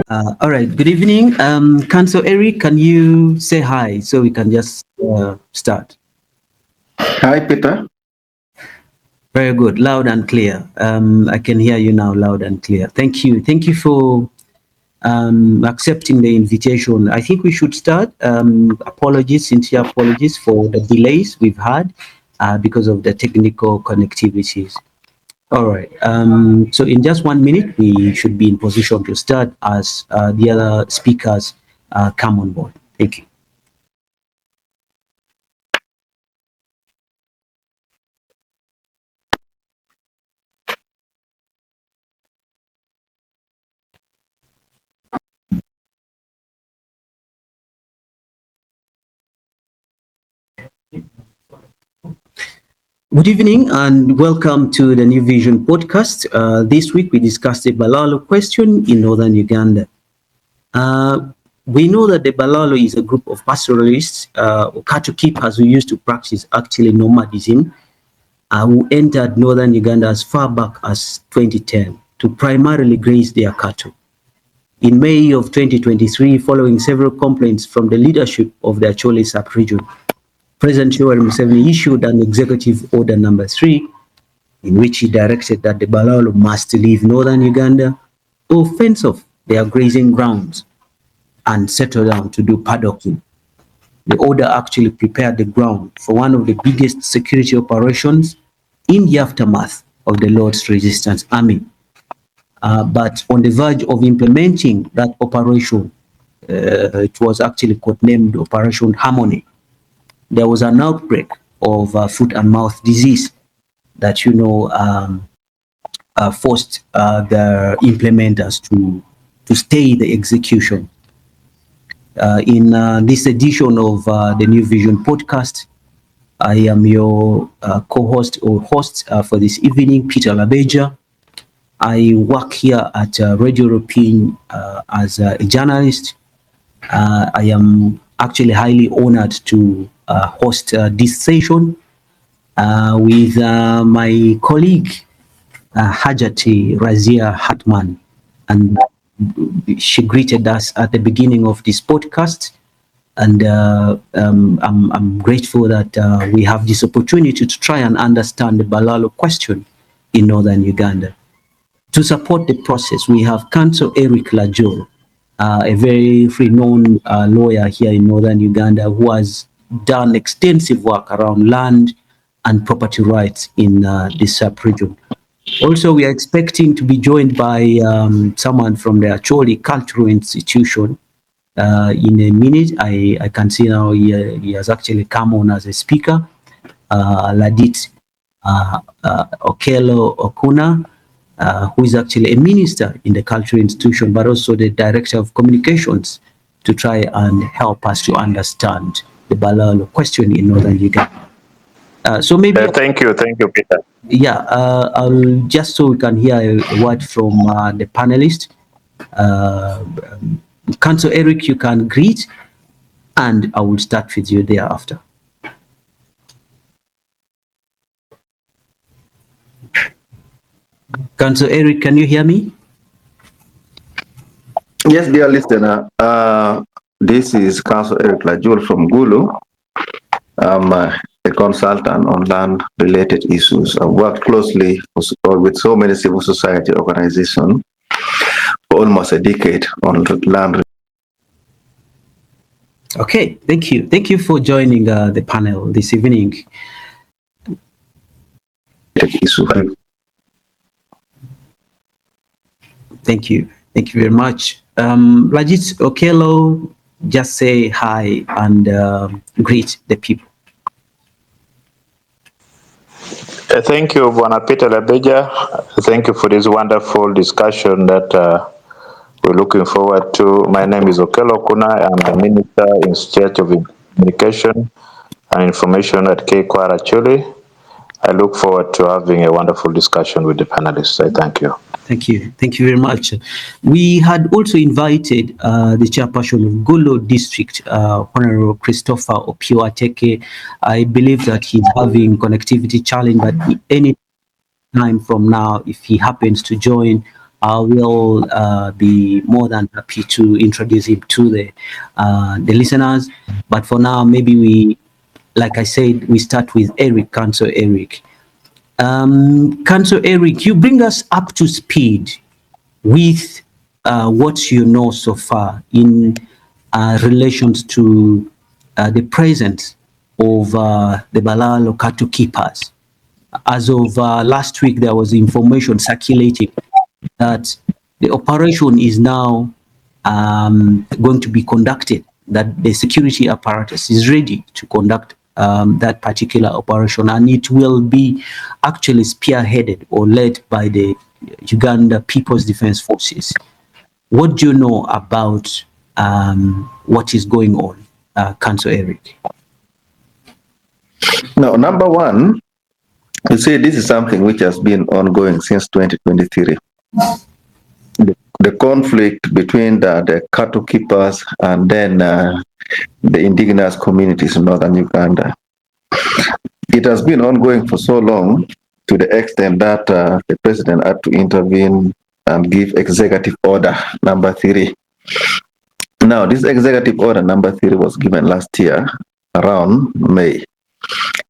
All right. Good evening. Council Eric, can you say hi so we can just start? Hi, Peter. Very good. Loud and clear. I can hear you now, loud and clear. Thank you. Thank you for accepting the invitation. I think we should start. Sincere apologies for the delays we've had because of the technical connectivities. All right. So in just 1 minute, we should be in position to start as the other speakers come on board. Thank you. Good evening and welcome to the New Vision podcast. This week we discussed the Balaalo question in northern Uganda. We know that the Balaalo is a group of pastoralists or cattle keepers who used to practice actually nomadism, who entered northern Uganda as far back as 2010 to primarily graze their cattle. In May of 2023, following several complaints from the leadership of the Acoli sub-region, President Yoweri Museveni issued an executive order number 3, in which he directed that the Balaalo must leave northern Uganda or fence off their grazing grounds and settle down to do paddocking. The order actually prepared the ground for one of the biggest security operations in the aftermath of the Lord's Resistance Army. But on the verge of implementing that operation, it was actually codenamed Operation Harmony. There was an outbreak of foot and mouth disease that forced the implementers to stay the execution. In this edition of the New Vision podcast, I am your co-host or host for this evening, Peter Labeja. I work here at Radio European as a journalist. I am actually highly honored to host this session with my colleague, Hajati Razia Hatman. And she greeted us at the beginning of this podcast. And I'm grateful that we have this opportunity to try and understand the Balaalo question in northern Uganda. To support the process, we have Council Eric Lajo, a very renowned lawyer here in northern Uganda who has done extensive work around land and property rights in this sub-region. Also, we are expecting to be joined by someone from the Acoli Cultural Institution in a minute. I can see now he has actually come on as a speaker, Ladit Okello Okuna, who is actually a minister in the cultural institution, but also the director of communications to try and help us to understand the Balaalo question in northern Uganda. So maybe thank you, Peter. Yeah, I'll just so we can hear a word from the panelists. Council Eric, you can greet, and I will start with you thereafter. Council Eric, can you hear me? Yes, dear listener. This is Council Eric Lajul from Gulu. I'm a consultant on land-related issues. I've worked closely with so many civil society organizations for almost a decade on land. Okay, thank you. Thank you for joining the panel this evening. Thank you. Thank you very much. Lajit Okello, just say hi and greet the people. Thank you, Bwana Peter Labeja. Thank you for this wonderful discussion that we're looking forward to. My name is Okello Okuna. I'm the Minister in Charge of Communication and Information at KQR Acoli. I look forward to having a wonderful discussion with the panelists. I thank you. Thank you. Thank you very much. We had also invited the chairperson of Gulu District, Honorable Christopher Opioateke. I believe that he's having connectivity challenge, but any time from now, if he happens to join, I will be more than happy to introduce him to the listeners. But for now, maybe we, like I said, we start with Eric, Council Eric. Council Eric, you bring us up to speed with what you know so far in relations to the presence of the Balaalo cattle keepers. As of last week, there was information circulating that the operation is now going to be conducted, that the security apparatus is ready to conduct that particular operation, and it will be actually spearheaded or led by the Uganda People's Defense Forces. What do you know about what is going on, Council Eric? Now, number one, you see, this is something which has been ongoing since 2023. The conflict between the cattle keepers and then the indigenous communities in northern Uganda. It has been ongoing for so long to the extent that the president had to intervene and give executive order number 3. Now, this executive order number 3 was given last year around May.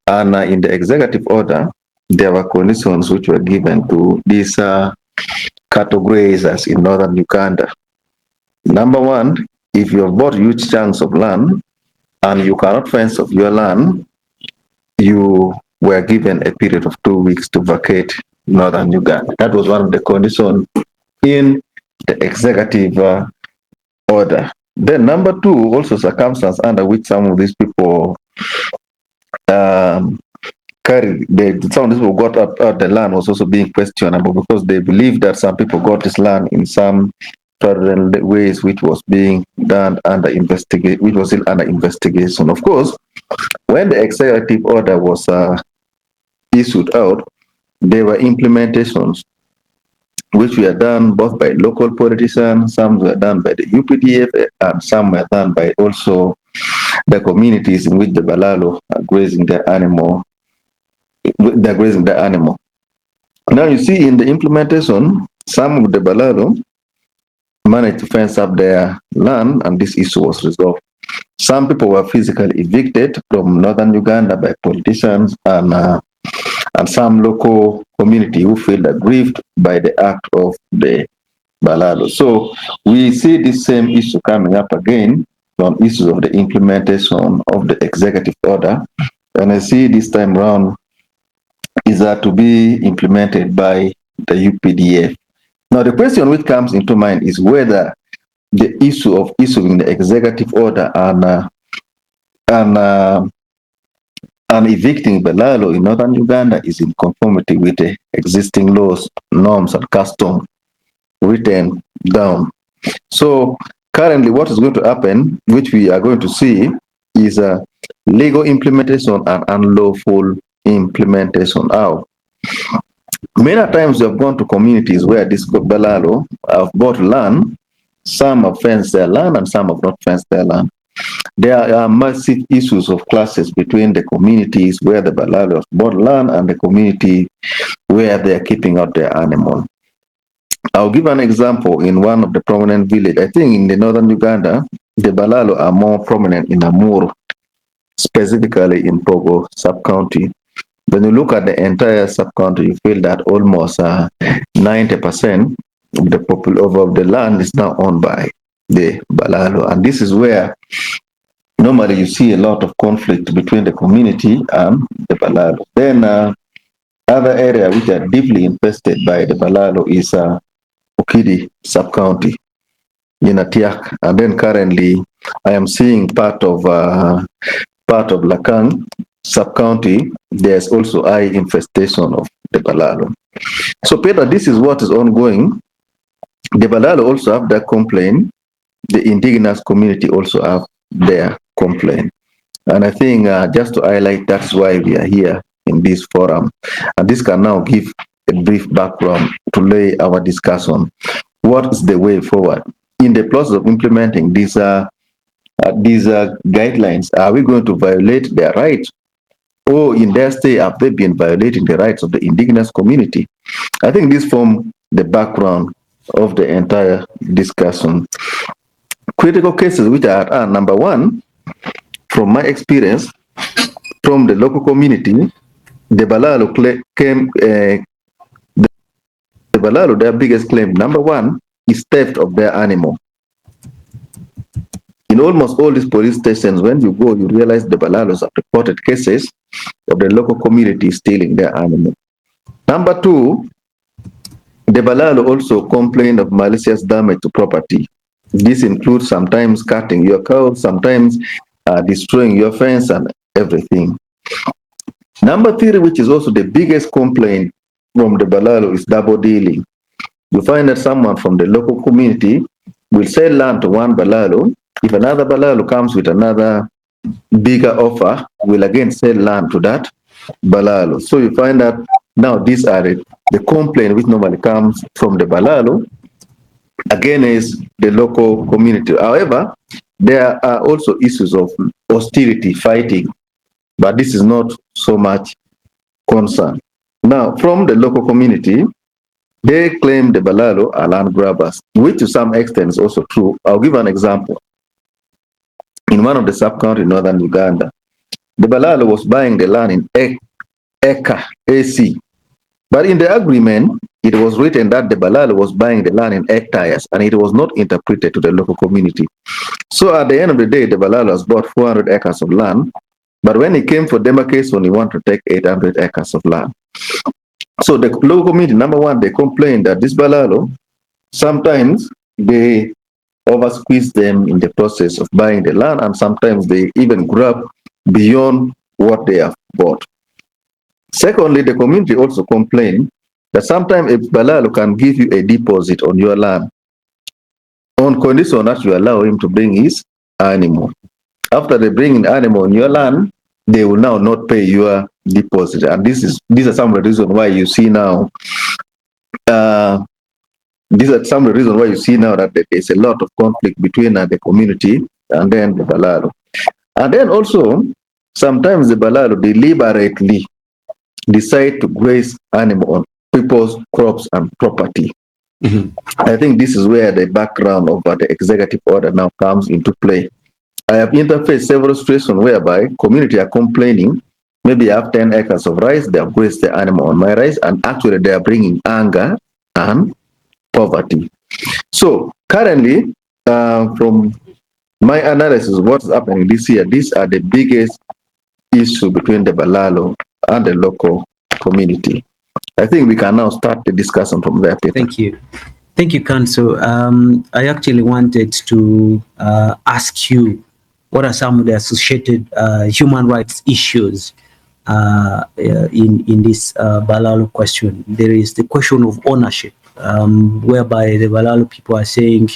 And in the executive order, there were conditions which were given to these cattle grazers in northern Uganda. Number one, if you have bought huge chunks of land and you cannot fence off your land, you were given a period of 2 weeks to vacate northern Uganda. That was one of the conditions in the executive order. Then number 2, also circumstance under which some of these people some of these people got out the land was also being questionable because they believed that some people got this land in some fraudulent ways, which was being done under investigation, which was still under investigation. Of course, when the executive order was issued out, there were implementations which were done both by local politicians, some were done by the UPDF, and some were done by also the communities in which the Balaalo are grazing their animal. Now you see in the implementation, some of the Balaalo managed to fence up their land and this issue was resolved. Some people were physically evicted from northern Uganda by politicians and some local community who feel aggrieved by the act of the Balaalo. So we see this same issue coming up again on issues of the implementation of the executive order. And I see this time around is that to be implemented by the UPDF. Now the question which comes into mind is whether the issue of issuing the executive order and evicting Balaalo in northern Uganda is in conformity with the existing laws, norms, and customs written down. So currently what is going to happen, which we are going to see, is a legal implementation and unlawful implementation. How? Many times we have gone to communities where this Balaalo have bought land, some have fenced their land and some have not fenced their land. There are massive issues of classes between the communities where the Balaalo have bought land and the community where they are keeping out their animal. I'll give an example in one of the prominent villages. I think in the northern Uganda, the Balaalo are more prominent in Amur, specifically in Pogo sub-county. When you look at the entire sub-county, you feel that almost 90% of the land is now owned by the Balaalo. And this is where normally you see a lot of conflict between the community and the Balaalo. Then other area which are deeply infested by the Balaalo is Ukidi sub-county in Atiak. And then currently I am seeing part of Lakang sub-county, there's also high infestation of the Balaalo. So Peter, this is what is ongoing. The Balaalo also have their complaint. The indigenous community also have their complaint. And I think just to highlight, that's why we are here in this forum. And this can now give a brief background to lay our discussion. What is the way forward? In the process of implementing these guidelines, are we going to violate their rights? Or in their stay, have they been violating the rights of the indigenous community? I think this forms the background of the entire discussion. Critical cases which are number one, from my experience, from the local community, the Balaalo came, the Balaalo, their biggest claim, number one, is theft of their animal. In almost all these police stations, when you go, you realize the Balaalos have reported cases of the local community stealing their animal. Number two, the Balaalo also complained of malicious damage to property. This includes sometimes cutting your cow, sometimes destroying your fence and everything. Number three, which is also the biggest complaint from the Balaalo, is double dealing. You find that someone from the local community will sell land to one Balaalo. If another Balaalo comes with another bigger offer, will again sell land to that Balaalo. So you find that now these are the complaint which normally comes from the Balaalo against the local community. However, there are also issues of hostility, fighting, but this is not so much concern. Now, from the local community, they claim the Balaalo are land grabbers, which to some extent is also true. I'll give an example. In one of the sub-counties in northern Uganda, the Balaalo was buying the land in Eka, AC. But in the agreement, it was written that the Balaalo was buying the land in hectares, and it was not interpreted to the local community. So at the end of the day, the Balaalo has bought 400 acres of land, but when he came for demarcation, he wanted to take 800 acres of land. So the local community, number one, they complained that this Balaalo, sometimes they over-squeeze them in the process of buying the land, and sometimes they even grab beyond what they have bought. Secondly, the community also complained that sometimes a Balaalo can give you a deposit on your land on condition that you allow him to bring his animal. After they bring an animal on your land, they will now not pay your deposit. And these are some of the reasons why you see now these are some of the reasons why you see now that there's a lot of conflict between the community and then the Balaalo. And then also, sometimes the Balaalo deliberately decide to graze animal on people's crops and property. I think this is where the background of the executive order now comes into play. I have interfaced several situations whereby community are complaining, maybe I have 10 acres of rice, they have grazed the animal on my rice, and actually they are bringing anger and poverty. So currently, from my analysis, what's happening this year, these are the biggest issue between the Balaalo and the local community. I think we can now start the discussion from there, Peter. Thank you. Thank you, Council. I actually wanted to ask you, what are some of the associated human rights issues in this Balaalo question? There is the question of ownership, whereby the Balaalo people are saying,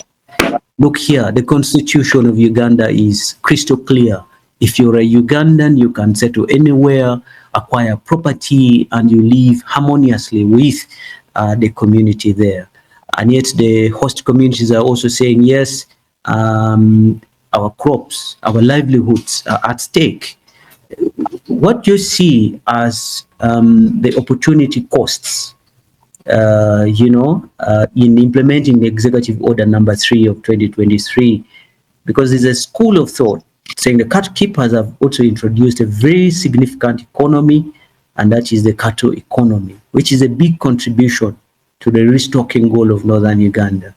look here, the constitution of Uganda is crystal clear. If you're a Ugandan, you can settle anywhere, acquire property, and you live harmoniously with the community there. And yet the host communities are also saying, yes, our crops, our livelihoods are at stake. What do you see as the opportunity costs, in implementing the Executive Order number 3 of 2023? Because there's a school of thought saying the cattle keepers have also introduced a very significant economy, and that is the cattle economy, which is a big contribution to the restocking goal of northern Uganda.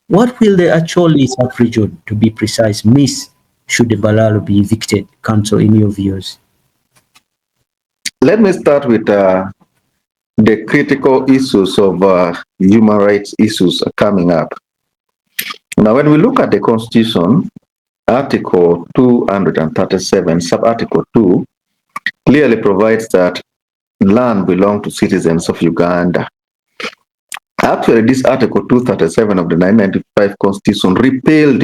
What will the Acoli sub-region, to be precise, miss should the Balaalo be evicted, Council, in your views? Let me start with the critical issues of human rights issues coming up. Now, when we look at the Constitution, Article 237, Sub-Article 2, clearly provides that land belongs to citizens of Uganda. Actually, this Article 237 of the 1995 Constitution repealed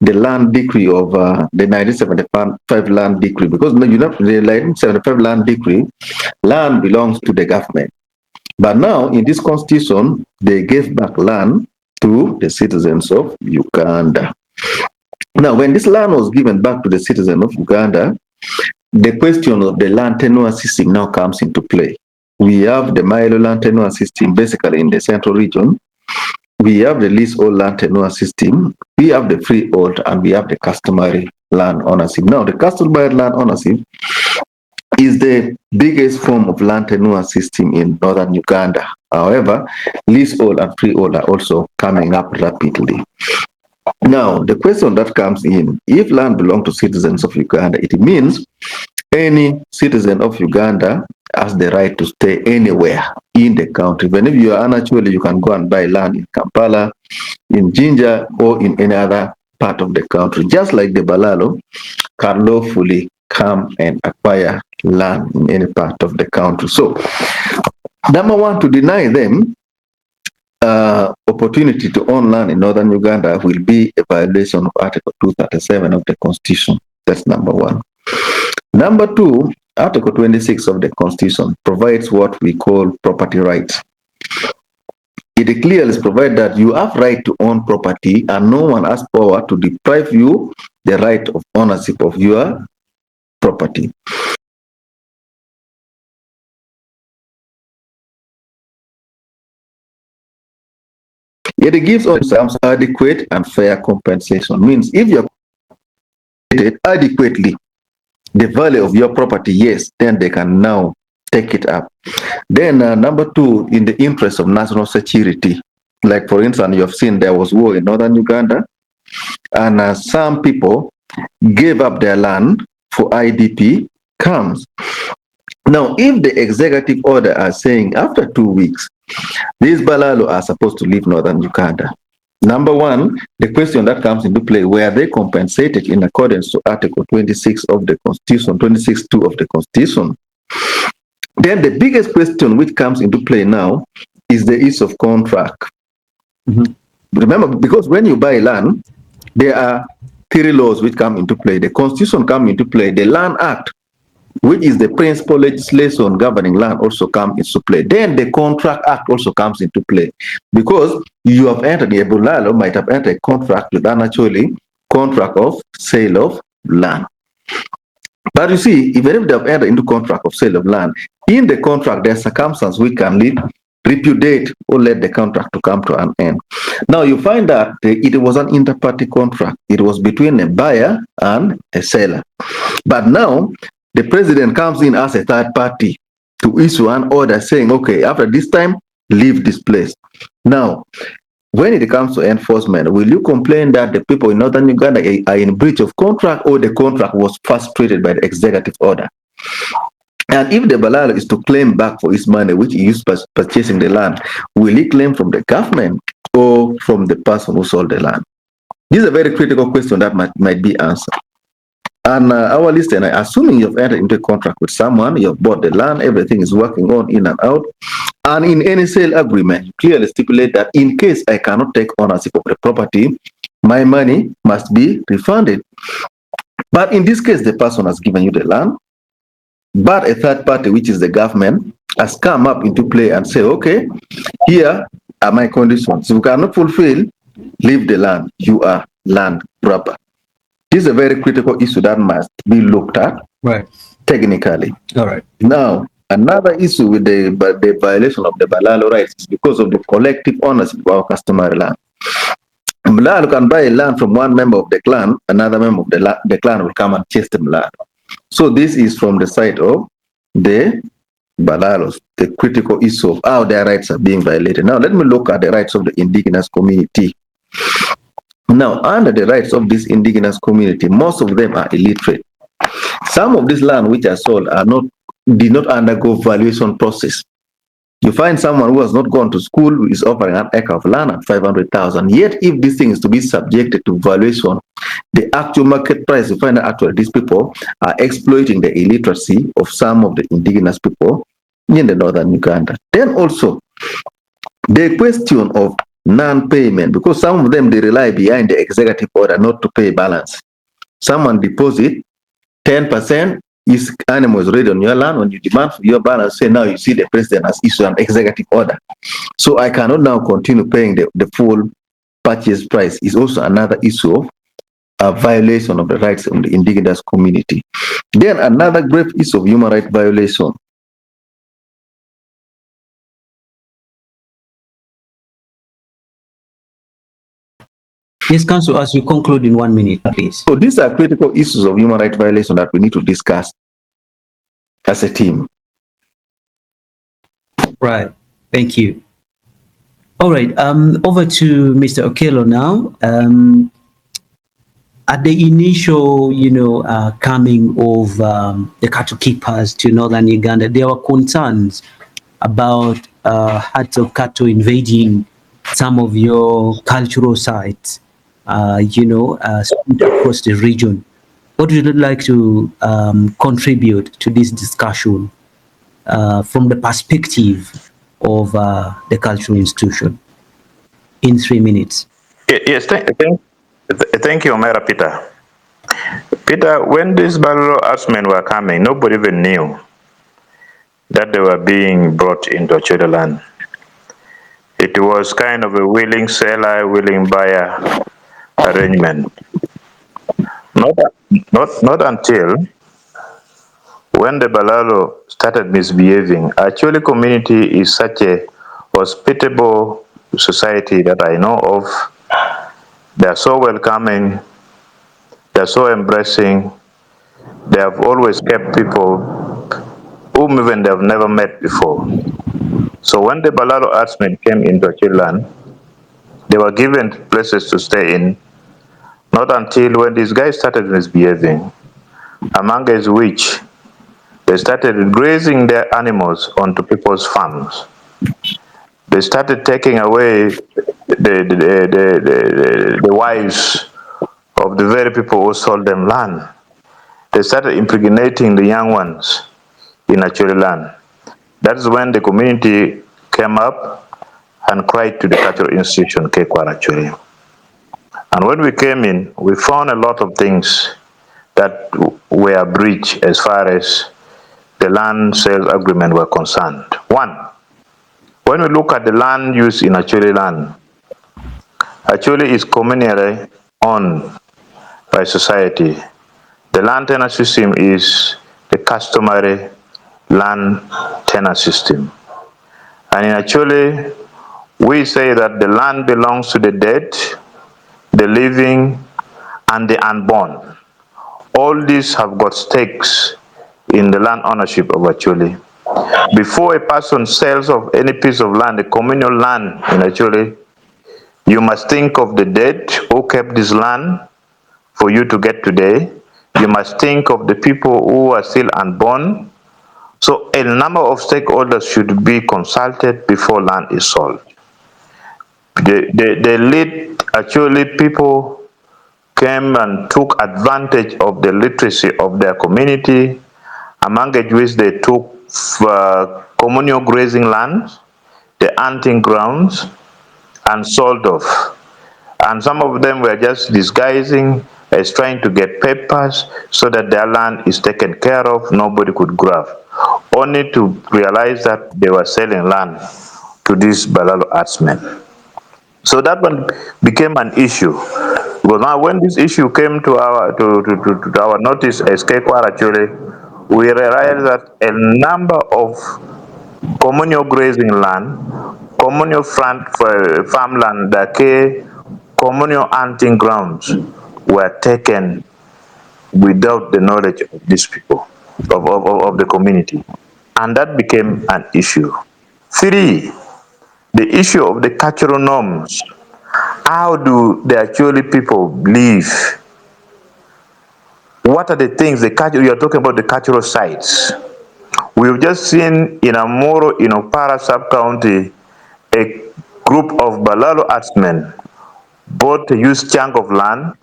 the land decree of the 1975 land decree, because the 1975 land decree, land belongs to the government. But now, in this Constitution, they gave back land to the citizens of Uganda. Now, when this land was given back to the citizens of Uganda, the question of the land tenure system now comes into play. We have the Milo land tenure system basically in the central region, we have the leasehold land tenure system, we have the freehold, and we have the customary land ownership. Now, the customary land ownership is the biggest form of land tenure system in northern Uganda. However, leasehold and freehold are also coming up rapidly. Now, the question that comes in, if land belongs to citizens of Uganda, it means any citizen of Uganda has the right to stay anywhere in the country. Even if you are unactually, you can go and buy land in Kampala, in Jinja, or in any other part of the country. Just like the Balaalo can lawfully come and acquire land in any part of the country. So, number one, to deny them opportunity to own land in northern Uganda will be a violation of Article 237 of the Constitution. That's number one. Number two, Article 26 of the Constitution provides what we call property rights. It clearly provides that you have right to own property and no one has power to deprive you the right of ownership of your property. It gives us adequate and fair compensation. Means if you're compensated adequately the value of your property, yes, then they can now take it up. Then number two, in the interest of national security, like for instance, you have seen there was war in northern Uganda, and some people gave up their land for IDP camps. Now, if the executive order are saying after 2 weeks, these Balaalo are supposed to leave northern Uganda. Number one, the question that comes into play, were they compensated in accordance to Article 26 of the Constitution, 26.2 of the Constitution? Then the biggest question which comes into play now is the issue of contract. Remember, because when you buy land, there are three laws which come into play. The Constitution comes into play. The Land Act, which is the principal legislation governing land, also comes into play. Then the Contract Act also comes into play. Because you have entered, the Balaalo might have entered a contract with an actually contract of sale of land. But you see, even if they have entered into contract of sale of land, in the contract there are circumstances we can leave, repudiate, or let the contract to come to an end. Now you find that it was an inter-party contract. It was between a buyer and a seller. But now the president comes in as a third party to issue an order saying, okay, after this time, leave this place. Now, when it comes to enforcement, will you complain that the people in northern Uganda are in breach of contract, or the contract was frustrated by the executive order? And if the Balaalo is to claim back for his money, which he used purchasing the land, will he claim from the government or from the person who sold the land? This is a very critical question that might be answered. And our listener, assuming you've entered into a contract with someone, you've bought the land, everything is working on in and out, and in any sale agreement, you clearly stipulate that in case I cannot take ownership of the property, my money must be refunded. But in this case, the person has given you the land, but a third party, which is the government, has come up into play and say, okay, here are my conditions. If you cannot fulfill, leave the land. You are land grabber. This is a very critical issue that must be looked at, right, technically. All right. Now, another issue with the violation of the Balaalo rights is because of the collective ownership of our customary land. Balaalo can buy land from one member of the clan, another member of the clan will come and chase the land. So this is from the side of the Balaalos, the critical issue of how their rights are being violated. Now, let me look at the rights of the indigenous community. Now, under the rights of this indigenous community, most of them are illiterate. Some of this land which are sold did not undergo valuation process. You find someone who has not gone to school who is offering an acre of land at 500,000. Yet, if this thing is to be subjected to valuation, the actual market price, you find that actually these people are exploiting the illiteracy of some of the indigenous people in the northern Uganda. Then also, the question of non-payment, because some of them, they rely behind the executive order not to pay balance. Someone deposit 10%, his animal is ready on your land. When you demand for your balance, say now you see the president has issued an executive order. So I cannot now continue paying the full purchase price. Is also another issue of a violation of the rights of the indigenous community. Then another grave issue of human rights violation Yes, Council, as you conclude in 1 minute, please. So these are critical issues of human rights violation that we need to discuss as a team. Right. Thank you. All right. Over to Mr. Okello now. At the initial, coming of the cattle keepers to northern Uganda, there were concerns about herds of cattle invading some of your cultural sites, spread across the region. What would you like to contribute to this discussion from the perspective of the cultural institution in 3 minutes? Yes, thank you, Omera Peter. Peter, when these Balaalo herdsmen were coming, nobody even knew that they were being brought into Acoli land. It was kind of a willing seller, willing buyer arrangement. Not, not until when the Balaalo started misbehaving. Acoli community is such a hospitable society that I know of. They are so welcoming, they are so embracing, they have always kept people whom even they have never met before. So when the Balaalo herdsmen came into Acoli land, they were given places to stay in, not until when these guys started misbehaving, among which they started grazing their animals onto people's farms. They started taking away the wives of the very people who sold them land. They started impregnating the young ones in Acoli land. That is when the community came up and cried to the cultural institution, Kekwar actually. And when we came in, we found a lot of things that were breached as far as the land sales agreement were concerned. One, when we look at the land use in Acoli land, Acoli is communally owned by society. The land tenure system is the customary land tenure system. And in Acoli, we say that the land belongs to the dead, the living, and the unborn. All these have got stakes in the land ownership of Acoli. Before a person sells of any piece of land, the communal land in Acoli, you must think of the dead who kept this land for you to get today. You must think of the people who are still unborn. So a number of stakeholders should be consulted before land is sold. The lead Acoli people came and took advantage of the literacy of their community, among which they took communal grazing lands, the hunting grounds, and sold off. And some of them were just disguising as trying to get papers so that their land is taken care of, nobody could grab, only to realize that they were selling land to these Balaalo herdsmen. So that one became an issue. Because now when this issue came to our notice as Kekwar actually, we realized that a number of communal grazing land, communal farmland, communal hunting grounds were taken without the knowledge of these people, of the community. And that became an issue. Three, the issue of the cultural norms. How do the Acoli people live? What are the things, you are talking about the cultural sites. We've just seen in Amoro, in Opara sub-county, a group of Balaalo herdsmen bought a huge chunk of land.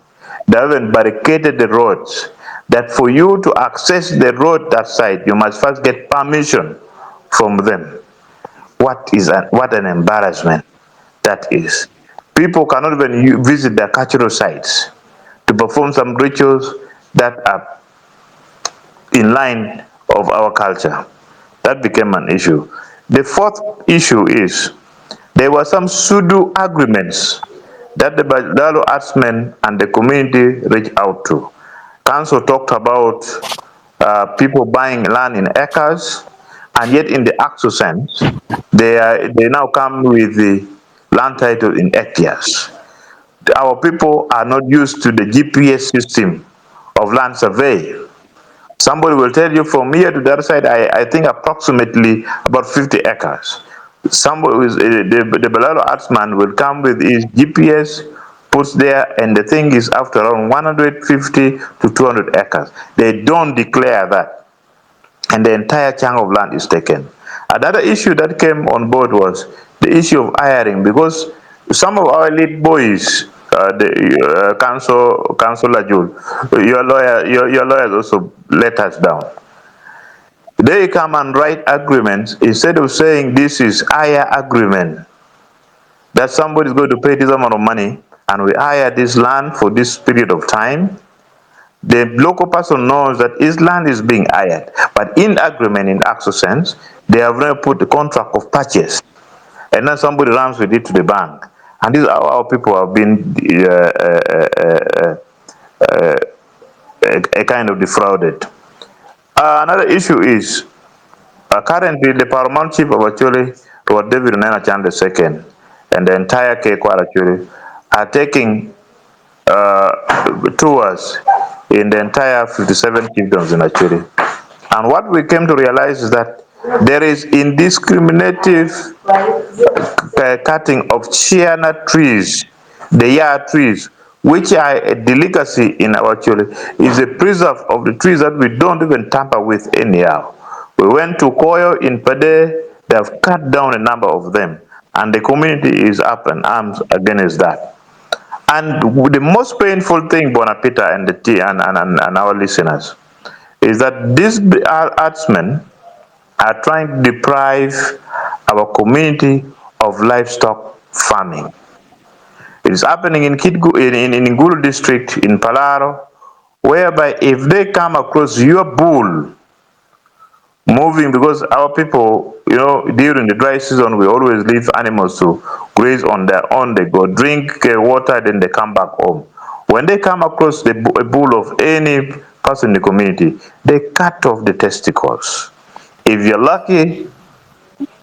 They haven't barricaded the roads. That for you to access the road that side, you must first get permission from them. What an embarrassment that is. People cannot even visit their cultural sites to perform some rituals that are in line of our culture. That became an issue. The fourth issue is there were some pseudo agreements that the Balaalo herdsmen and the community reached out to. Council talked about people buying land in acres, and yet in the actual sense, they now come with the land title in hectares. our people are not used to the GPS system of land survey. Somebody will tell you from here to the other side, I think approximately about 50 acres. Somebody with the Balaalo Artsman will come with his GPS, puts there, and the thing is after around 150 to 200 acres. They don't declare that, and the entire chunk of land is taken. Another issue that came on board was the issue of hiring, because some of our elite boys, Councillor Jul, your lawyers also let us down. They come and write agreements instead of saying this is hire agreement, that somebody is going to pay this amount of money and we hire this land for this period of time. The local person knows that his land is being hired, but in agreement, in actual sense, they have not put the contract of purchase, and then somebody runs with it to the bank, and these are how people have been a kind of defrauded. Another issue is currently the paramount chief of Acoli, Lord David Nenachan II, and the entire Kekwar Acoli are taking tours in the entire 57 chiefdoms in Acoli. And what we came to realize is that there is indiscriminative cutting of chiana trees, the yard trees, which are a delicacy in our Acoli, is a preserve of the trees that we don't even tamper with anyhow. We went to Koyo in Pade, they have cut down a number of them, and the community is up in arms against that. And the most painful thing, Bonapita and and our listeners, is that these artsmen are trying to deprive our community of livestock farming. It is happening in Ngulu district, in Palaro, whereby if they come across your bull moving, because our people, you know, during the dry season, we always leave animals to graze on their own. They go drink water, then they come back home. When they come across a bull of any person in the community, they cut off the testicles. If you're lucky,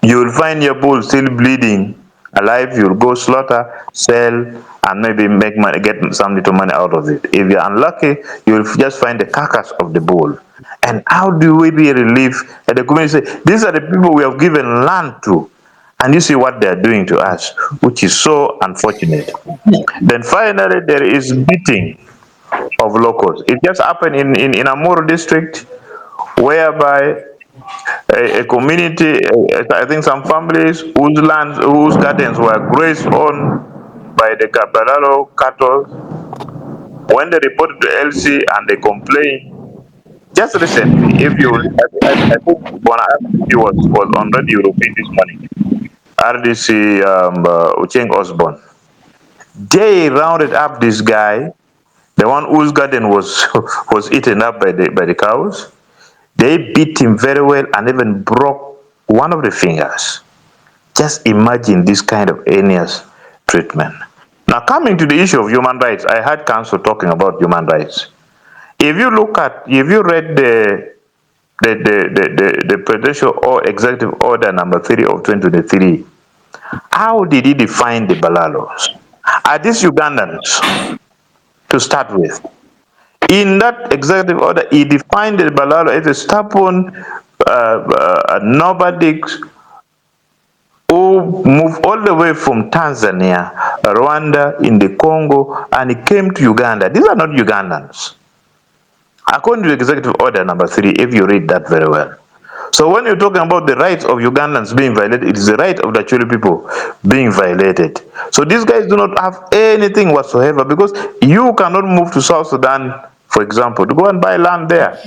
you will find your bull still bleeding alive. You'll go slaughter, sell, and maybe make money, get some little money out of it. If you're unlucky, you'll just find the carcass of the bull. And how do we really live? And the community say, these are the people we have given land to, and you see what they are doing to us, which is so unfortunate. Then finally, there is beating of locals. It just happened in Amuru district, whereby a community, I think some families whose lands, whose gardens were grazed on by the Balaalo cattle, when they reported to LC and they complained, just recently, if you, I think when RDC was on Radio European this morning, RDC Ucheng Osborne, they rounded up this guy, the one whose garden was was eaten up by the cows. They beat him very well and even broke one of the fingers. Just imagine this kind of heinous treatment. Now, coming to the issue of human rights, I heard counsel talking about human rights. If you read the presidential or executive order number 3 of 2023, how did he define the Balaalos? Are these Ugandans to start with? In that executive order, he defined the Balaalo as a stubborn nomadics who moved all the way from Tanzania, Rwanda, in the Congo, and he came to Uganda. These are not Ugandans. According to executive order number 3, if you read that very well. So when you're talking about the rights of Ugandans being violated, it is the right of the Acoli people being violated. So these guys do not have anything whatsoever, because you cannot move to South Sudan, for example, to go and buy land there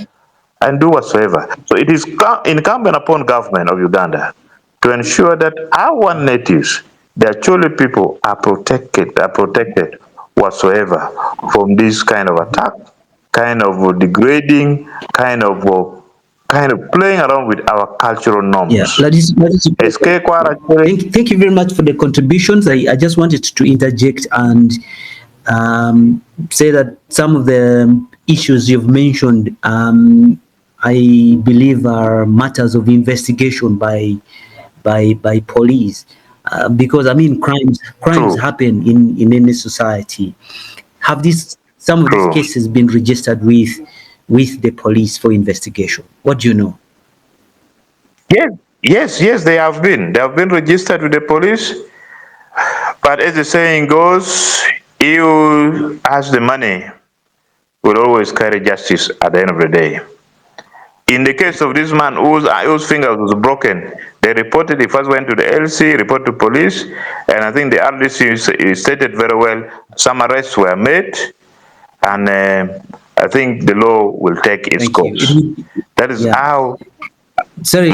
and do whatsoever. So it is incumbent upon government of Uganda to ensure that our natives, the Acoli people, are protected whatsoever from this kind of attack, kind of degrading, kind of playing around with our cultural norms. Yeah, thank you very much for the contributions. I just wanted to interject and say that some of the issues you've mentioned, I believe, are matters of investigation by police. because I mean crimes True. happen in any society. Have some of these True. cases been registered with the police for investigation? What do you know? Yes, yes, they have been. They have been registered with the police. But as the saying goes, he who has the money will always carry justice at the end of the day. In the case of this man whose finger was broken, they reported, he first went to the LC, reported to police, and I think the RDC stated very well, some arrests were made, and I think the law will take its Thank you. course. That is Yeah. how. Sorry,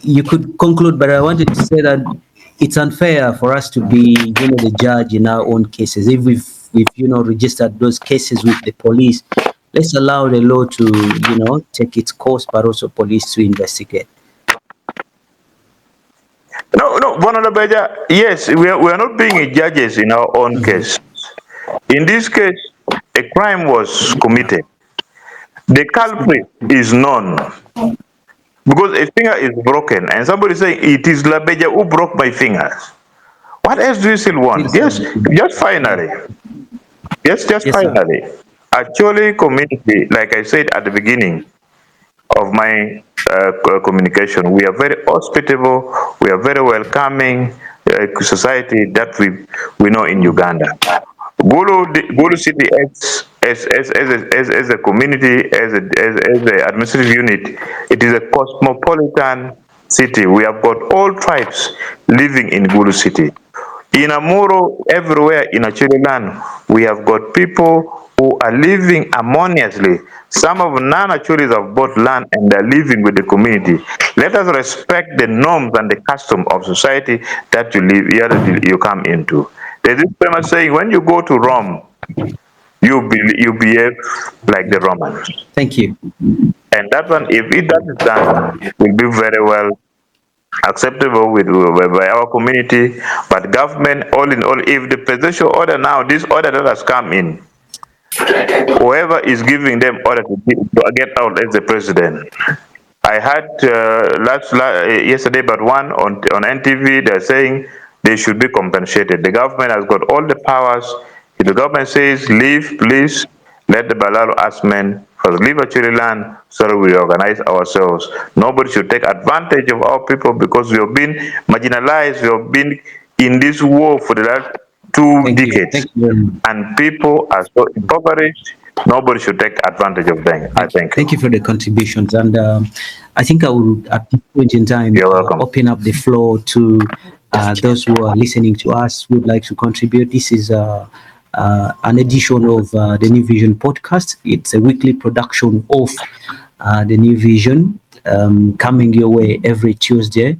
you could conclude, but I wanted to say that it's unfair for us to be, the judge in our own cases. If we've registered those cases with the police, let's allow the law to, take its course, but also police to investigate. No, Bonabeja, yes, we are not being judges in our own case. In this case, a crime was committed. The culprit is known. Because a finger is broken and somebody saying it is Labeja who broke my fingers. What else do you still want? Yes, just finally. Yes, just Yes, sir. finally. Actually, community, like I said at the beginning of my communication, we are very hospitable, we are very welcoming society that we know in Uganda. Gulu City as a community, as an administrative unit, it is a cosmopolitan city. We have got all tribes living in Gulu City. In Amuro, everywhere in Acoli land, we have got people who are living harmoniously. Some of non-Acholis have bought land and they're living with the community. Let us respect the norms and the custom of society that you live here, that you come into. There's this famous saying, when you go to Rome, you behave like the Romans. Thank you. And that one, if that is done, will be very well acceptable by our community. But government, all in all, if the presidential order now, this order that has come in, whoever is giving them order to get out as the president. I heard yesterday, but one on NTV, they're saying they should be compensated. The government has got all the powers. If the government says leave, please let the Balaalo Asmen first leave Acholi land so that we organize ourselves. Nobody should take advantage of our people because we have been marginalized. We have been in this war for the last 2 Thank you. decades, Thank you very much. and people are so impoverished. Nobody should take advantage of them. I thank you. Thank you for the contributions. And I think I will, at this point in time, You're welcome. open up the floor to those who are listening to us who would like to contribute. This is an edition of the New Vision podcast. It's a weekly production of the New Vision, coming your way every Tuesday.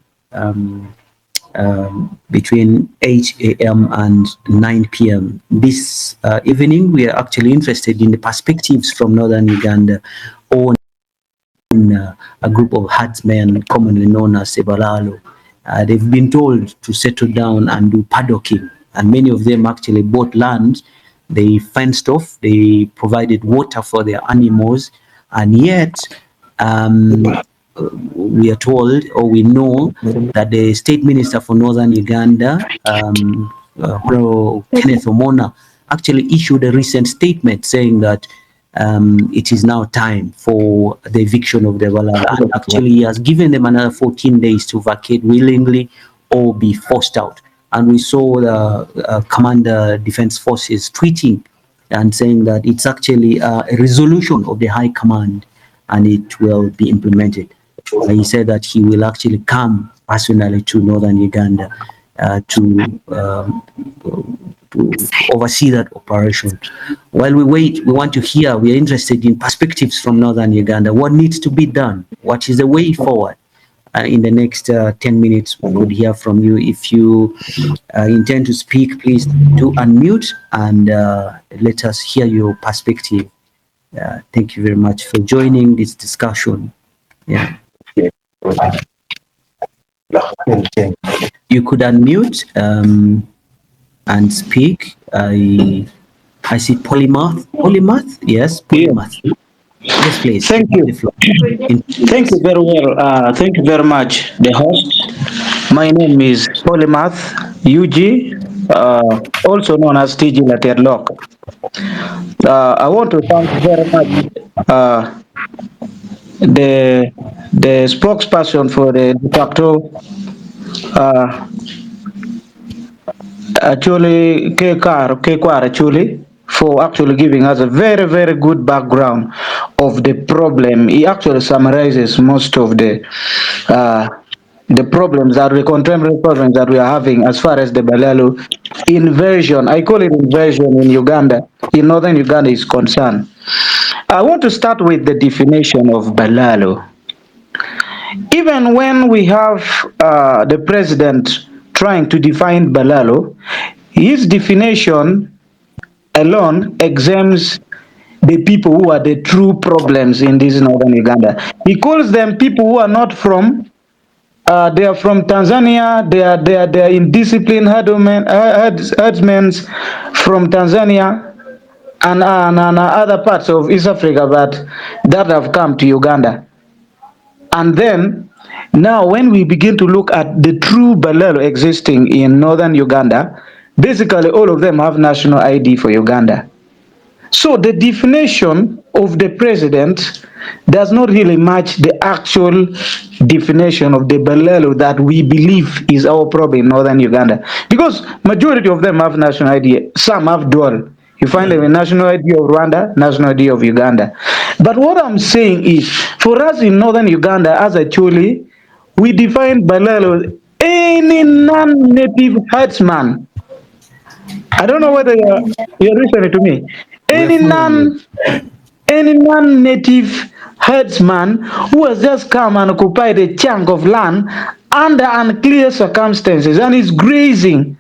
Between 8 a.m. and 9 p.m. This evening, we are actually interested in the perspectives from northern Uganda on a group of herdsmen commonly known as Balaalo. They've been told to settle down and do paddocking, and many of them actually bought land. They fenced off, they provided water for their animals, and yet we are told, or we know, that the state minister for northern Uganda, Kenneth Omona, actually issued a recent statement saying that it is now time for the eviction of the Balaalo. And actually, he has given them another 14 days to vacate willingly or be forced out. And we saw the Commander Defense Forces tweeting and saying that it's actually a resolution of the High Command and it will be implemented. He said that he will actually come personally to northern Uganda to oversee that operation. While we wait, we want to hear, we are interested in perspectives from northern Uganda. What needs to be done? What is the way forward? In the next 10 minutes, we would hear from you. If you intend to speak, please do unmute and let us hear your perspective. Thank you very much for joining this discussion. Yeah. You could unmute and speak. I see Polymath. Polymath? Yes, Polymath. Yes, please. Thank you. Thank you very well. Thank you very much, the host. My name is Polymath UG, also known as TG Laterlock. I want to thank very much the spokesperson for the de facto uh, actually Kekwar actually for actually giving us a very good background of the problem. He actually summarizes most of uh, the problems that the contemporary problems that we are having as far as the Balaalo invasion, I call it invasion in Uganda, in northern Uganda is concerned. I want to start with the definition of Balaalo. Even when we have the president trying to define Balaalo, his definition alone exempts the people who are the true problems in this northern Uganda. He calls them people who are not from they are from Tanzania. They are indisciplined herdsmen from Tanzania and other parts of East Africa, but that have come to Uganda. And then now when we begin to look at the true Balaalo existing in northern Uganda, basically all of them have national ID for Uganda. So the definition of the president does not really match the actual definition of the Balaalo that we believe is our problem in northern Uganda. Because majority of them have national ID, some have dual. You find them in national ID of Rwanda, national ID of Uganda. But what I'm saying is, for us in northern Uganda, as actually, we define Balaalo as any non-native herdsman. I don't know whether you're listening to me. We are Any following you. non any non-native herdsman who has just come and occupied a chunk of land under unclear circumstances and is grazing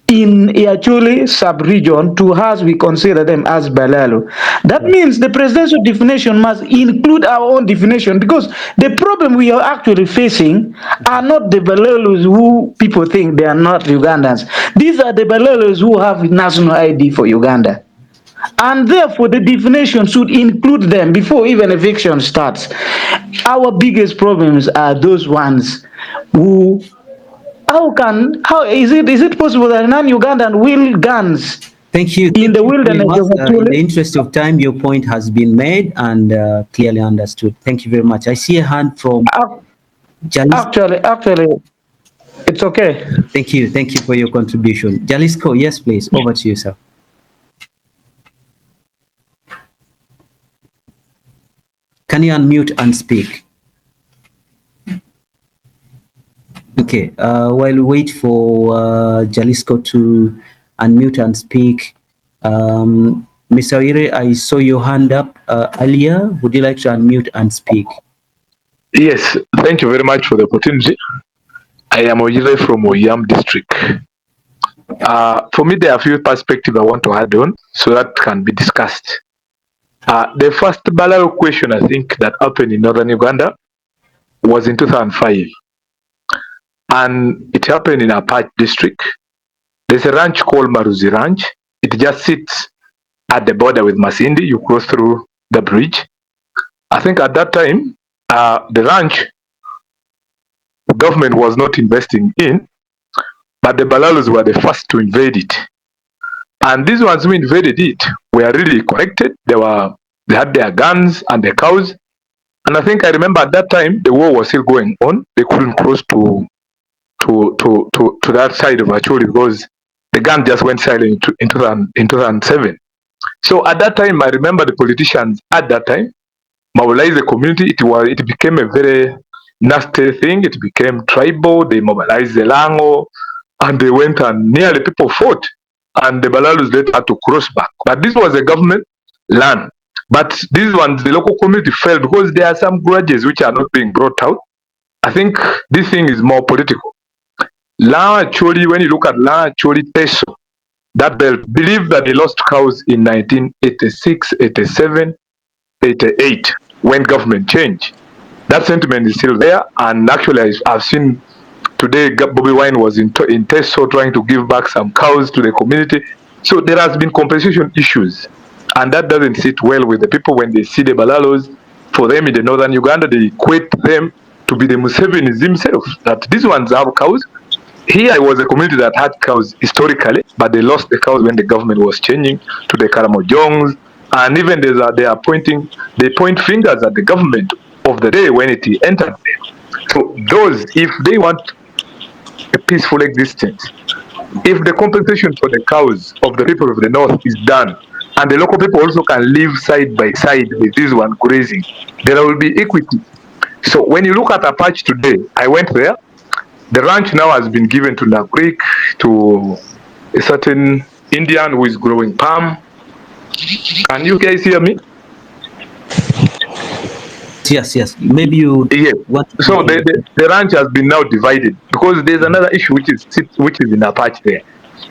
in Acholi sub-region, to us we consider them as Balaalo. That means the presidential definition must include our own definition, because the problem we are actually facing are not the Balaalos who people think they are not Ugandans. These are the Balaalos who have national ID for Uganda. And therefore, the definition should include them before even eviction starts. Our biggest problems are those ones who, how is it possible that non-Ugandan wield guns Thank you. in the Thank you very wilderness much. of In the Acholi? interest of time, your point has been made and clearly understood. Thank you very much. I see a hand from Jalis. Actually, it's okay. Thank you. Thank you for your contribution. Jalisco, yes, please. Over to you, sir. Can you unmute and speak? Okay. While we wait for Jalisco to unmute and speak, Mr. Ire, I saw your hand up earlier. Would you like to unmute and speak? Yes, thank you very much for the opportunity. I am Oyile from Oyam district. For me, there are a few perspectives I want to add on so that can be discussed. The first Balaalo question, I think, that happened in northern Uganda was in 2005. And it happened in Apache district. There's a ranch called Maruzi Ranch. It just sits at the border with Masindi. You cross through the bridge. I think at that time, the ranch, the government was not investing in, but the Balaalos were the first to invade it. And these ones who invaded it were really connected. They had their guns and their cows. And I think I remember at that time the war was still going on. They couldn't cross to that side of Acholi because the gun just went silent in 2007. So at that time, I remember the politicians at that time mobilized the community. It became a very nasty thing. It became tribal. They mobilized the Lango, and they went and nearly people fought, and the Balaalos later had to cross back. But this was a government land. But these ones, the local community felt because there are some grudges which are not being brought out. I think this thing is more political. Acholi, when you look at Acholi Teso, that belt, believe that they lost cows in 1986, 87, 88, when government changed. That sentiment is still there, and actually I've seen today Bobby Wine was in Teso trying to give back some cows to the community. So there has been compensation issues, and that doesn't sit well with the people when they see the Balaalos. For them in the northern Uganda, they equate them to be the Museveni himself, that these ones have cows, Here was a community that had cows historically, but they lost the cows when the government was changing to the Karamojongs, and even they point fingers at the government of the day when it entered there. So those, if they want a peaceful existence, if the compensation for the cows of the people of the north is done, and the local people also can live side by side with this one grazing, there will be equity. So when you look at Apache today, I went there. The ranch now has been given to Nagrik, to a certain Indian who is growing palm. Can you guys hear me? Yes. Maybe you Yes. want So to. the ranch has been now divided because there's another issue which is in Apache there.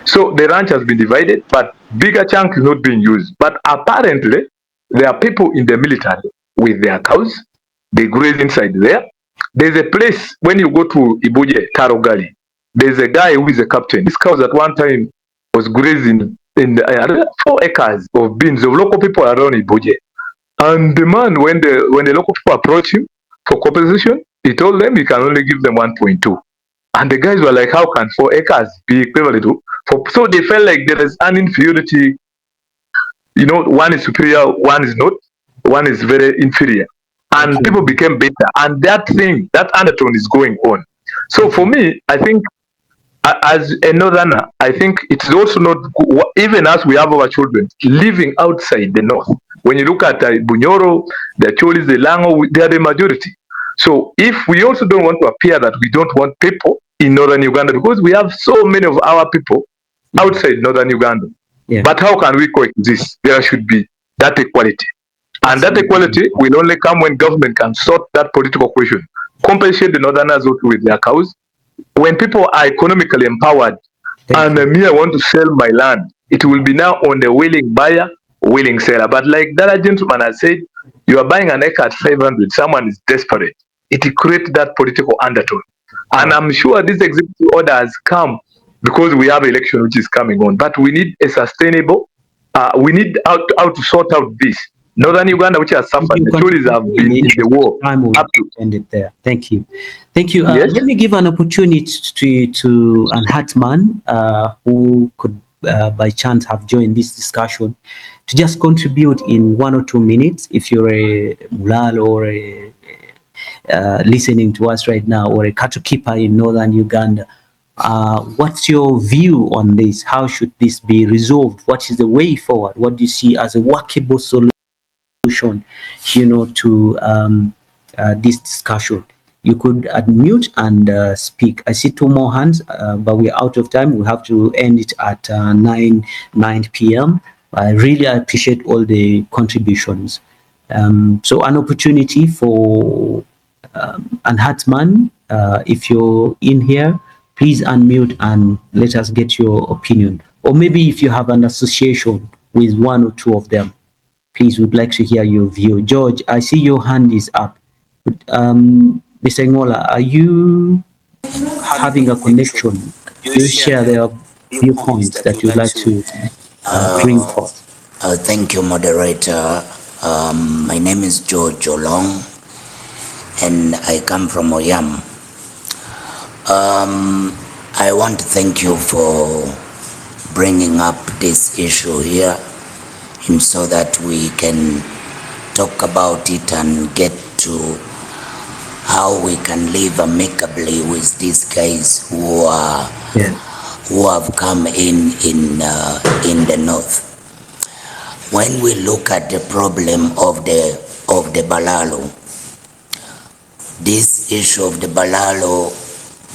So the ranch has been divided, but bigger chunk is not being used. But apparently, there are people in the military with their cows. They graze inside there. There's a place when you go to Ibuje, Tarogali. There's a guy who is a captain. His cows at one time was grazing in 4 acres of beans of local people around Ibuje. And the man, when the local people approached him for compensation, he told them he can only give them 1.2. And the guys were like, how can 4 acres be equivalent to? So they felt like there is an inferiority. One is superior, one is not, one is very inferior. And Okay. people became better. And that undertone is going on. So for me, I think as a northerner, I think it's also not good, even as we have our children living outside the north. When you look at Bunyoro, the Cholis, the Lango, they are the majority. So if we also don't want to appear that we don't want people in northern Uganda, because we have so many of our people outside northern Uganda. Yeah. But how can we coexist? There should be that equality. And that equality will only come when government can sort that political question, compensate the northerners with their cows. When people are economically empowered, and me, I want to sell my land, it will be now on the willing buyer, willing seller. But like that gentleman has said, you are buying an acre at 500, someone is desperate. It creates that political undertone. And I'm sure this executive order has come because we have election which is coming on. But we need a sustainable, we need how to sort out this. Northern Uganda, which has suffered, the Cholis have been in the war. Time will Up to end it there. Thank you. Yes. Let me give an opportunity to an Hartman who could by chance have joined this discussion to just contribute in 1 or 2 minutes. If you're a Balaalo or a listening to us right now, or a cattle keeper in northern Uganda, what's your view on this? How should this be resolved? What is the way forward? What do you see as a workable solution, to this discussion? You could unmute and speak. I see 2 more hands, but we're out of time. We have to end it at 9 p.m. I really appreciate all the contributions. So an opportunity for an Hartman, if you're in here, please unmute and let us get your opinion. Or maybe if you have an association with 1 or 2 of them, please, we'd like to hear your view. George, I see your hand is up. Mr. Ngola, are you having a connection? Do you share their viewpoints that you'd like to bring forth? Thank you, moderator. My name is George Olong, and I come from Oyam. I want to thank you for bringing up this issue here, and so that we can talk about it and get to how we can live amicably with these guys who have come in the north. When we look at the problem of the Balaalo, this issue of the Balaalo,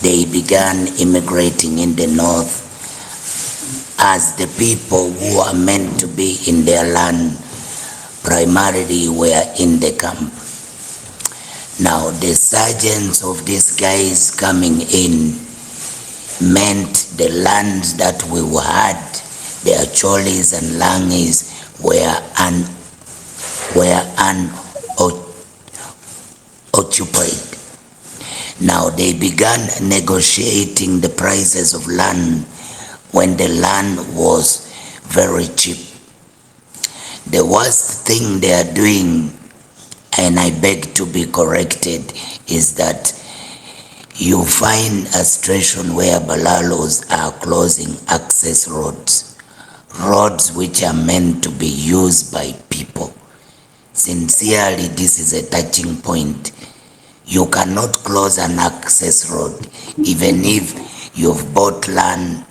they began immigrating in the north as the people who are meant to be in their land primarily were in the camp. Now the surgence of these guys coming in meant the lands that we had, the Acholis and Langis, were unoccupied. Now they began negotiating the prices of land when the land was very cheap. The worst thing they are doing, and I beg to be corrected, is that you find a situation where Balalos are closing access roads, roads which are meant to be used by people. Sincerely, this is a touching point. You cannot close an access road, even if you've bought land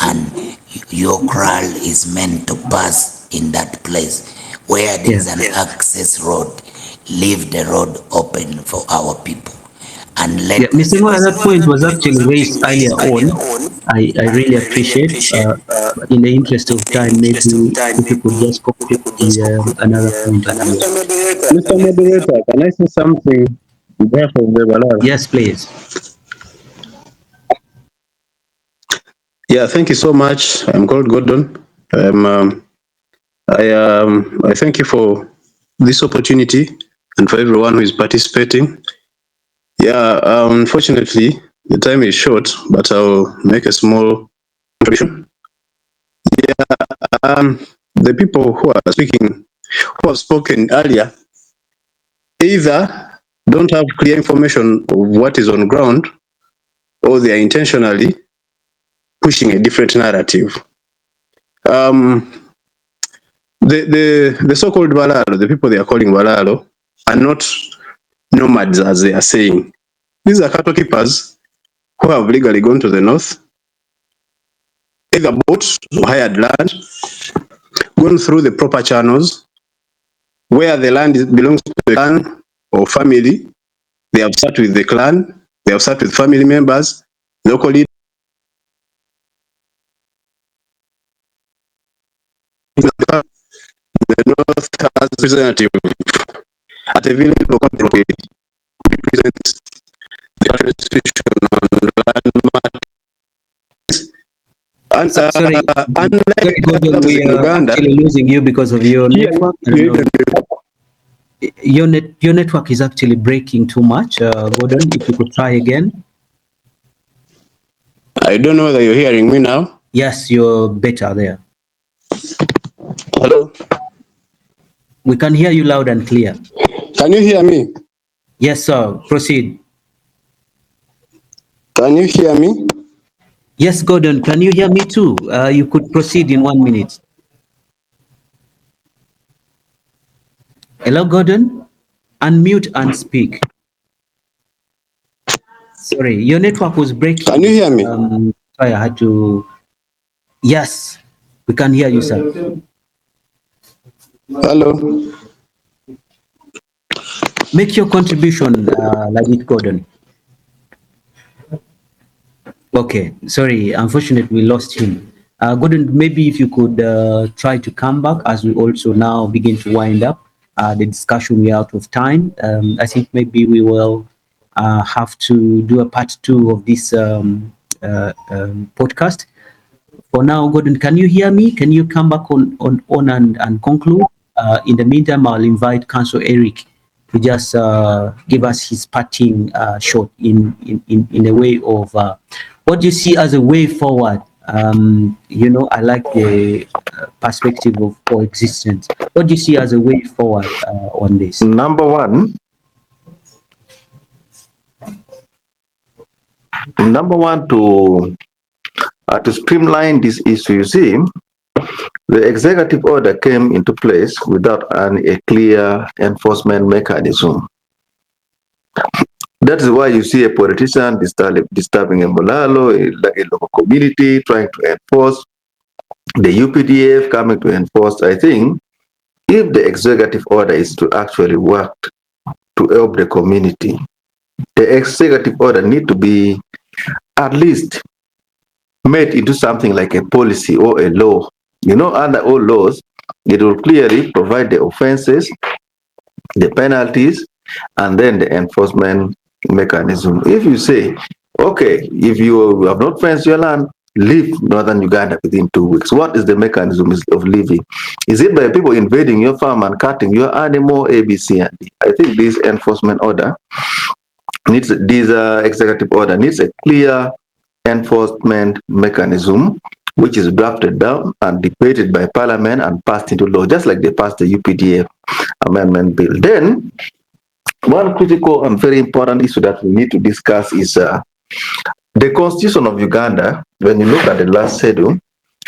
and your kraal is meant to pass in that place. Where there is an access road, leave the road open for our people. And let Mr. Moore, that point was actually raised earlier on. I really appreciate. But in the interest of time, maybe if you could just complete another point as well. Mr. Moderator, can I say something on behalf of the Balaalo? Yes, please. Yeah, thank you so much. I'm called Gordon. I thank you for this opportunity and for everyone who is participating. Yeah, unfortunately, the time is short, but I'll make a small contribution. The people who are speaking, who have spoken earlier, either don't have clear information of what is on ground, or they are intentionally pushing a different narrative. The so-called Balaalo, the people they are calling Balaalo, are not nomads as they are saying. These are cattle keepers who have legally gone to the north, either bought or hired land, gone through the proper channels, where the land belongs to the clan or family. They have sat with the clan, they have sat with family members, locally. The north has representative at a village local represents the administration on land matters. And Sorry, unlike Gordon, we in are Uganda, actually losing you because of your network. I don't know. Your network is actually breaking too much. Gordon, if you could try again. I don't know whether you're hearing me now. Yes, you're better there. Hello? We can hear you loud and clear. Can you hear me? Yes, sir. Proceed. Can you hear me? Yes, Gordon, can you hear me too? You could proceed in 1 minute. Hello, Gordon? Unmute and speak. Sorry, your network was breaking. Can you hear me? Sorry, I had to. Yes, we can hear you, sir. Hello? Make your contribution, Lajit Gordon. Okay, sorry, unfortunately we lost him. Gordon, maybe if you could try to come back as we also now begin to wind up the discussion. We're out of time. I think maybe we will have to do a part 2 of this podcast. For now, Gordon, can you hear me? Can you come back on and conclude? In the meantime, I'll invite Councillor Eric to just give us his parting shot in a way of what do you see as a way forward. I like the perspective of coexistence. What do you see as a way forward on this? Number one, to streamline this issue, you see, the executive order came into place without a clear enforcement mechanism. That is why you see a politician disturbing a Balaalo, a local community, trying to enforce, the UPDF coming to enforce. I think if the executive order is to actually work to help the community, the executive order need to be at least made into something like a policy or a law. Under all laws, it will clearly provide the offenses, the penalties, and then the enforcement mechanism. If you say, okay, if you have not fenced your land, leave northern Uganda within 2 weeks. What is the mechanism of leaving? Is it by people invading your farm and cutting your animal, A, B, C, and D? I think this enforcement order needs, this executive order needs a clear enforcement mechanism, which is drafted down and debated by Parliament and passed into law, just like they passed the UPDF amendment bill. Then one critical and very important issue that we need to discuss is the Constitution of Uganda. When you look at the last schedule,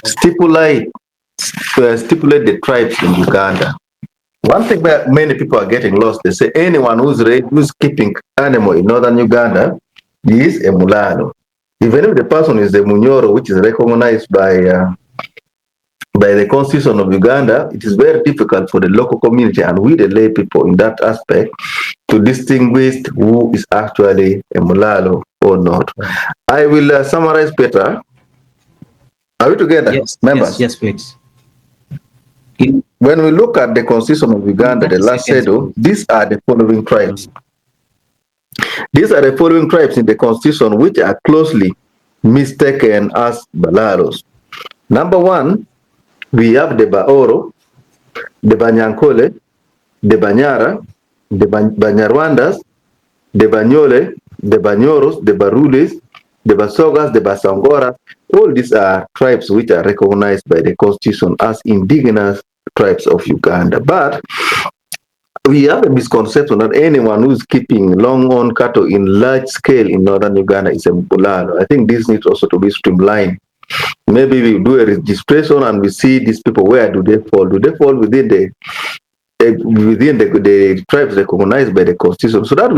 stipulate the tribes in Uganda. One thing that many people are getting lost, they say anyone who's keeping animal in northern Uganda is a Mulano. Even if the person is a Munyoro, which is recognized by the Constitution of Uganda, it is very difficult for the local community and we the lay people in that aspect to distinguish who is actually a Mulalo or not. I will summarize better. Are we together, Yes, members? yes, please. When we look at the Constitution of Uganda, the last schedule, these are the following tribes. These are the following tribes in the Constitution which are closely mistaken as Balalos. Number one, we have the Baoro, the Banyankole, the Banyara, the Banyarwandas, the Banyole, the Banyoros, the Barules, the Basogas, the Basangora. All these are tribes which are recognized by the Constitution as indigenous tribes of Uganda. But we have a misconception that anyone who's keeping long-horn cattle in large scale in northern Uganda is a Mbulano. I think this needs also to be streamlined. Maybe we do a registration and we see these people, where do they fall? Do they fall within the tribes recognized by the Constitution? So that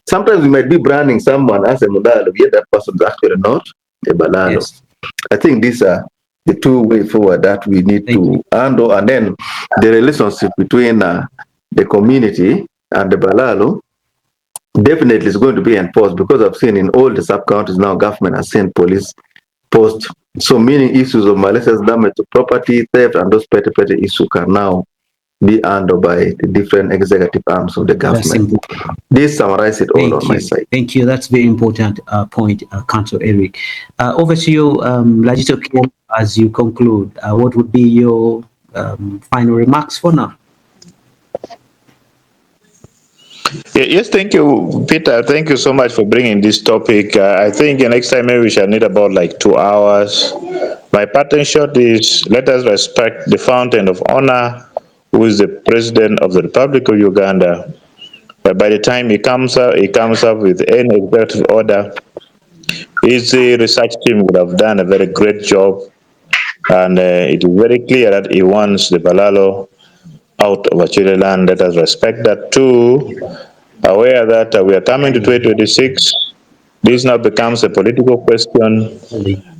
sometimes we might be branding someone as a Mulalo, yet that person is actually not a Balalo. Yes. I think these are the two ways forward that we need to handle, and then the relationship between the community and the Balalo definitely is going to be enforced, because I've seen in all the sub-counties now government has sent police posts. So meaning issues of malicious damage to property, theft, and those petty issues can now be handled by the different executive arms of the government. This summarizes it all on my side. Thank you. That's very important point, Councillor Eric. Over to you, Lajito Kim, as you conclude. What would be your final remarks for now? Yes, thank you, Peter. Thank you so much for bringing this topic. I think next time maybe we shall need about like 2 hours. My parting shot is, let us respect the fountain of honor, who is the President of the Republic of Uganda. But by the time he comes up with any executive order, his research team would have done a very great job. And it is very clear that he wants the Balaalo out of Acoli land. Let us respect that too. Aware that we are coming to 2026, this now becomes a political question,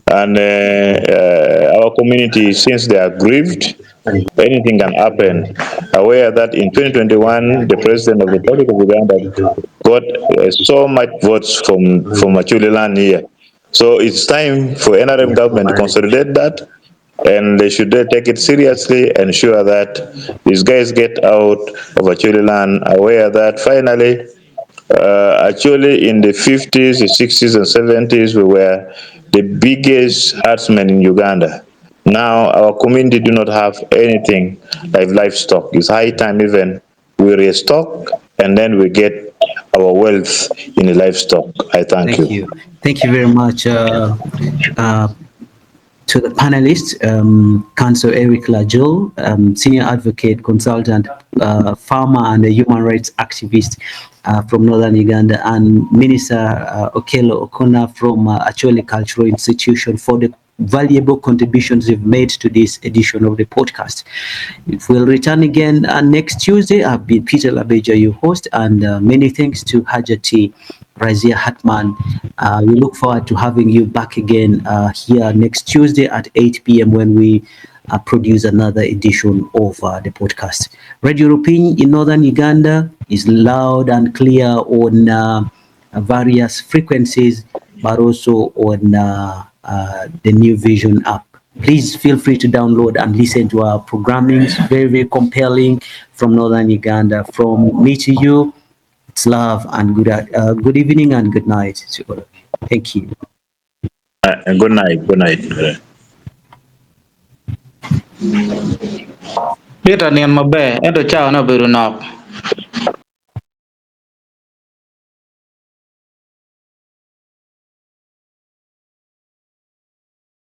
and our community, since they are grieved, anything can happen. Aware that in 2021, the President of the Republic of Uganda got so much votes from Acoli land here. So it's time for NRM government to consolidate that, and they should take it seriously, ensure that these guys get out of Acoli land, aware that finally, actually in the 50s, the 60s, and 70s, we were the biggest herdsmen in Uganda. Now our community do not have anything like livestock. It's high time even we restock, and then we get our wealth in the livestock. I thank you. Thank you very much to the panelists, Councillor Eric Lajol, Senior Advocate, Consultant, Farmer and a Human Rights Activist from Northern Uganda, and Minister Okello Okuna from Acoli Cultural Institution, for the valuable contributions you've made to this edition of the podcast. We'll return again next Tuesday. I've been Peter Labeja, your host, and many thanks to Hajati Razia Hatman. We look forward to having you back again here next Tuesday at 8 p.m. when we produce another edition of the podcast. Radio Rupin in Northern Uganda is loud and clear on various frequencies, but also on the New Vision app. Please feel free to download and listen to our programming. It's very, very compelling from Northern Uganda. From me to you, it's love and good evening and good night to all of you. Thank you. Good night. Good night. Peter Nian Mabe, Edo Chao na Birunap.